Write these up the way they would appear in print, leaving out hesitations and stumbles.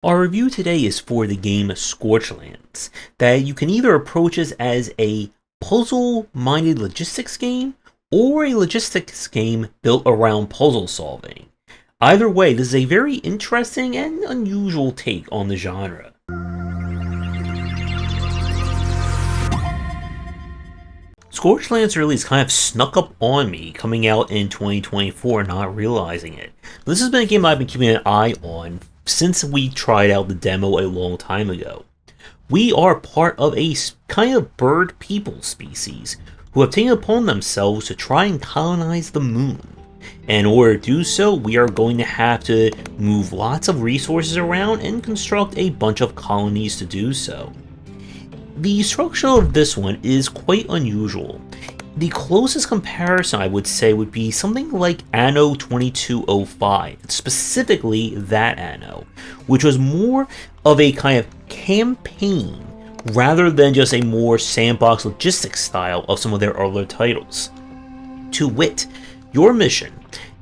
Our review today is for the game Scorchlands, that you can either approach as a puzzle-minded logistics game or a logistics game built around puzzle solving. Either way, this is a very interesting and unusual take on the genre. Scorchlands release kind of snuck up on me coming out in 2024, not realizing it. This has been a game I've been keeping an eye on since we tried out the demo a long time ago. We are part of a kind of bird people species who have taken upon themselves to try and colonize the moon. And in order to do so, we are going to have to move lots of resources around and construct a bunch of colonies to do so. The structure of this one is quite unusual. The closest comparison I would say would be something like Anno 2205, specifically that Anno, which was more of a kind of campaign rather than just a more sandbox logistics style of some of their other titles. To wit, your mission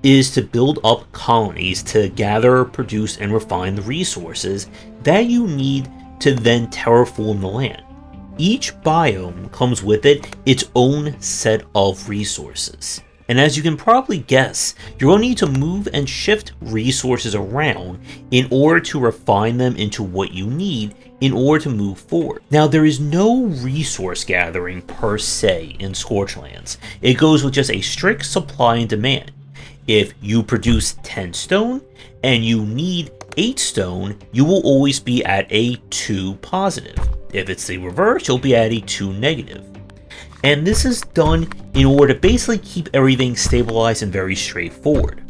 is to build up colonies to gather, produce, and refine the resources that you need to then terraform the land. Each biome comes with it its own set of resources. And as you can probably guess, you're going to need to move and shift resources around in order to refine them into what you need in order to move forward. Now, there is no resource gathering per se in Scorchlands. It goes with just a strict supply and demand. If you produce 10 stone and you need 8 stone, you will always be at a 2 positive. If it's the reverse, you'll be at a 2 negative. And this is done in order to basically keep everything stabilized and very straightforward.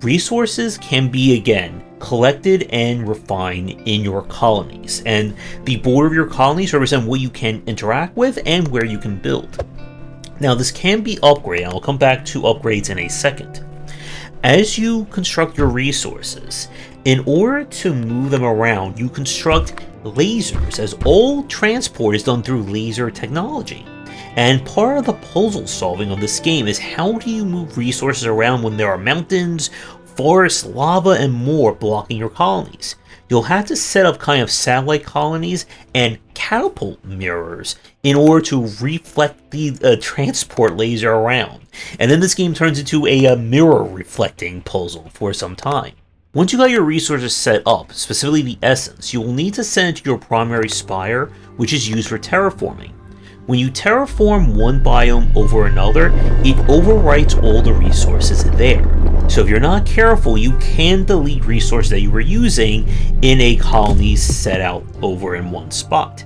Resources can be, again, collected and refined in your colonies, and the border of your colonies represent what you can interact with and where you can build. Now, this can be upgraded. I'll come back to upgrades in a second. As you construct your resources, in order to move them around, you construct lasers, as all transport is done through laser technology. And part of the puzzle solving of this game is how do you move resources around when there are mountains, forests, lava, and more blocking your colonies. You'll have to set up kind of satellite colonies and catapult mirrors in order to reflect the transport laser around. And then this game turns into a mirror reflecting puzzle for some time. Once you got your resources set up, specifically the essence, you will need to send it to your primary spire, which is used for terraforming. When you terraform one biome over another, it overwrites all the resources there. So if you're not careful, you can delete resources that you were using in a colony set out over in one spot.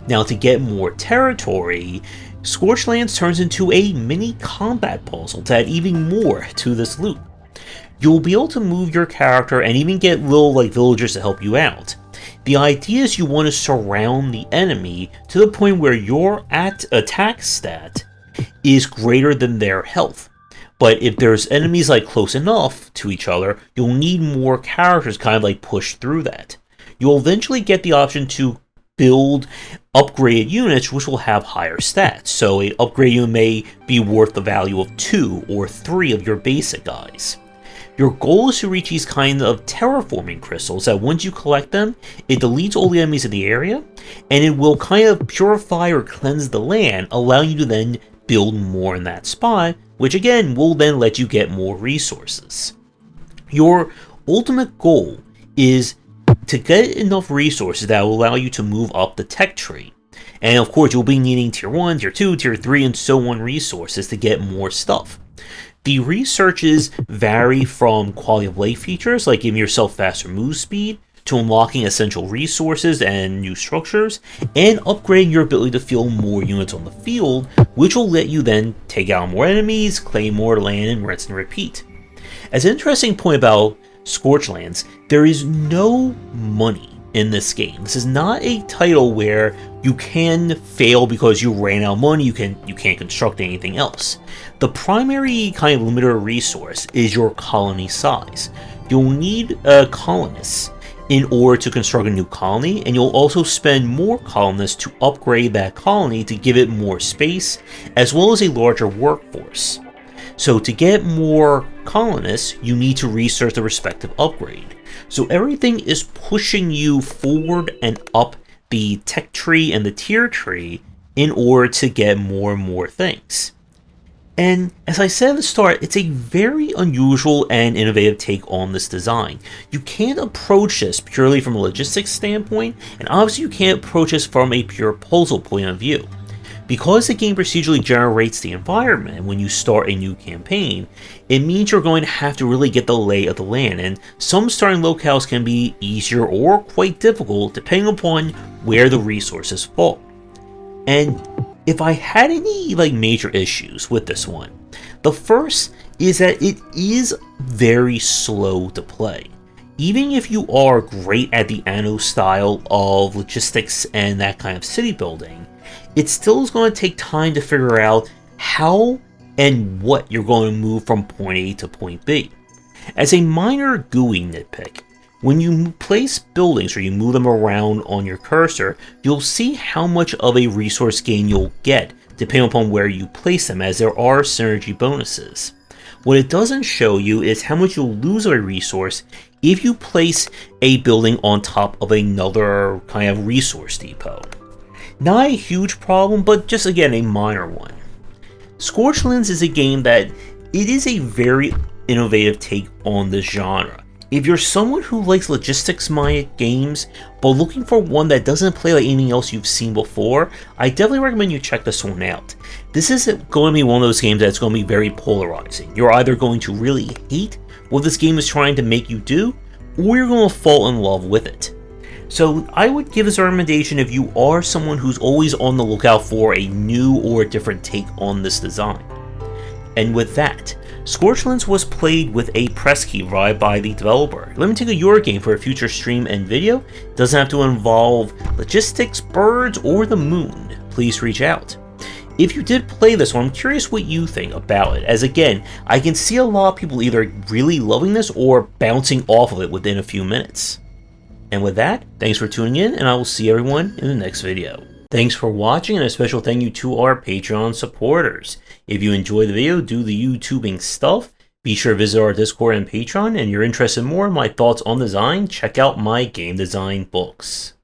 Now, to get more territory, Scorchlands turns into a mini combat puzzle to add even more to this loop. You'll be able to move your character and even get little villagers to help you out. The idea is you want to surround the enemy to the point where your attack stat is greater than their health. But if there's enemies close enough to each other, you'll need more characters kind of push through that. You'll eventually get the option to build upgraded units which will have higher stats. So an upgrade unit may be worth the value of 2 or 3 of your basic guys. Your goal is to reach these kind of terraforming crystals that once you collect them, it deletes all the enemies in the area, and it will kind of purify or cleanse the land, allowing you to then build more in that spot, which again will then let you get more resources. Your ultimate goal is to get enough resources that will allow you to move up the tech tree. And of course, you'll be needing tier 1, tier 2, tier 3, and so on resources to get more stuff. The researches vary from quality of life features, like giving yourself faster move speed, to unlocking essential resources and new structures, and upgrading your ability to field more units on the field, which will let you then take out more enemies, claim more land, and rinse and repeat. As an interesting point about Scorchlands, there is no money in this game. This is not a title where you can fail because you ran out of money, you can't construct anything else. The primary kind of limiter resource is your colony size. You'll need colonists in order to construct a new colony, and you'll also spend more colonists to upgrade that colony to give it more space, as well as a larger workforce. So to get more colonists, you need to research the respective upgrade. So everything is pushing you forward and up the tech tree and the tier tree in order to get more and more things. And as I said at the start, it's a very unusual and innovative take on this design. You can't approach this purely from a logistics standpoint, and obviously you can't approach this from a pure puzzle point of view. Because the game procedurally generates the environment when you start a new campaign, it means you're going to have to really get the lay of the land, and some starting locales can be easier or quite difficult depending upon where the resources fall. And if I had any major issues with this one, the first is that it is very slow to play. Even if you are great at the Anno style of logistics and that kind of city building, it still is going to take time to figure out how and what you're going to move from point A to point B. As a minor GUI nitpick, when you place buildings or you move them around on your cursor, you'll see how much of a resource gain you'll get depending upon where you place them, as there are synergy bonuses. What it doesn't show you is how much you'll lose of a resource if you place a building on top of another kind of resource depot. Not a huge problem, but just again a minor one. Scorchlands is a game that it is a very innovative take on the genre. If you're someone who likes logistics-minded games, but looking for one that doesn't play like anything else you've seen before, I definitely recommend you check this one out. This is going to be one of those games that's going to be very polarizing. You're either going to really hate what this game is trying to make you do, or you're going to fall in love with it. So I would give this a recommendation if you are someone who's always on the lookout for a new or different take on this design. And with that, Scorchlands was played with a press key provided by the developer. Let me take a your game for a future stream and video. It doesn't have to involve logistics, birds, or the moon. Please reach out. If you did play this one, I'm curious what you think about it, as again, I can see a lot of people either really loving this or bouncing off of it within a few minutes. And with that, thanks for tuning in, and I will see everyone in the next video. Thanks for watching, and a special thank you to our Patreon supporters. If you enjoyed the video, do the YouTubing stuff, be sure to visit our Discord and Patreon, and if you're interested in more in my thoughts on design, check out my game design books.